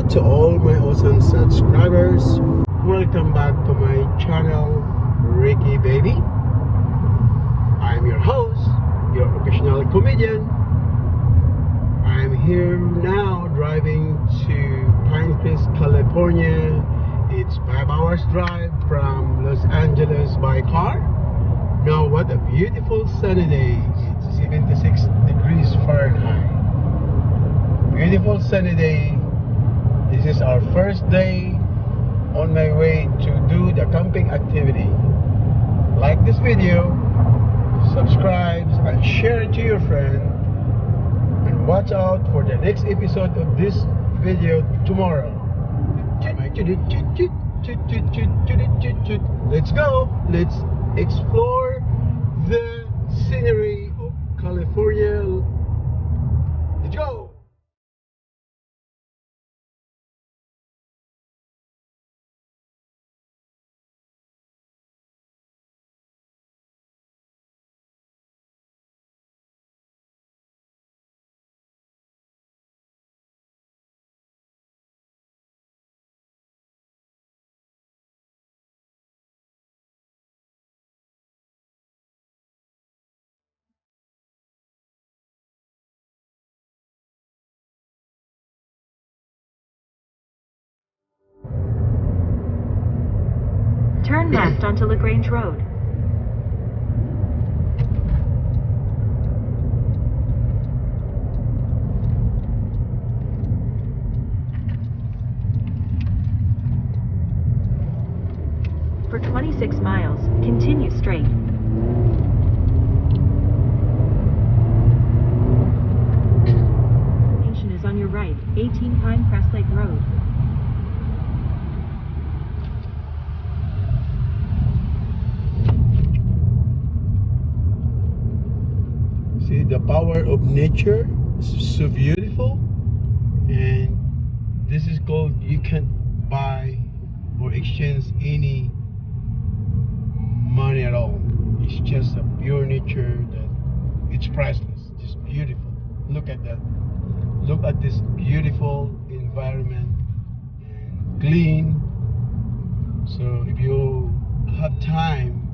out to all my awesome subscribers. Welcome back to my channel, Ricky Baby. I'm your host, your occasional comedian. I'm here now driving to Pinecrest, California. It's 5 hours drive from Los Angeles by car. Now what a beautiful sunny day. It's 76 degrees Fahrenheit. Beautiful sunny day. This is our first day on my way to do the camping activity. Like this video, subscribe and share it to your friend, and watch out for the next episode of this video tomorrow. Let's go. Let's explore the scenery of California. Let's go. Turn left onto LaGrange Road. For 26 miles, continue straight. Station is on your right, 18 Pinecrest Lake Road. See the power of nature. It's so beautiful, and this is called, you can't buy or exchange any money at all. It's just a pure nature that it's priceless. Just beautiful. Look at that. Look at this beautiful environment and clean. So if you have time,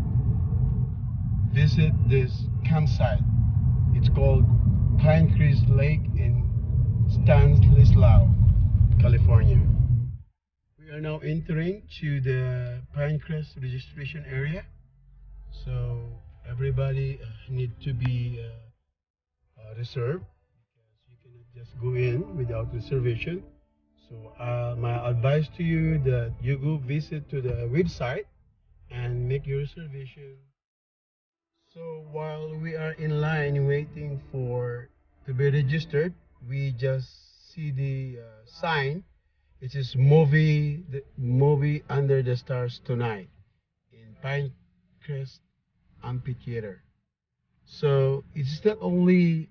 visit this campsite. It's called Pinecrest Lake in Stanislaus, California. We are now entering to the Pinecrest registration area. So everybody need to be reserved, because you cannot just go in without reservation. So my advice to you that you go visit to the website and make your reservation. So while we are in line waiting for to be registered, we just see the sign. It is the movie Under the Stars Tonight in Pinecrest Amphitheater. So it's not only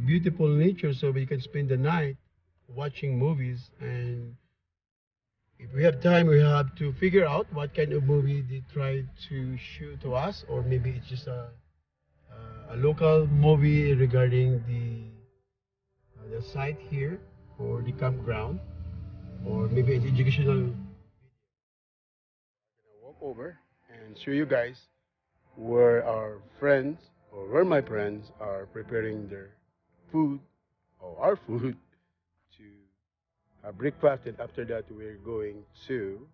beautiful nature, so we can spend the night watching movies, and if we have time, we have to figure out what kind of movie they try to show to us, or maybe it's just a local movie regarding the site here or the campground, or maybe it's educational. I'm gonna walk over and show you guys where our friends, or where my friends are preparing their food, or our food, to breakfast, and after that we're going to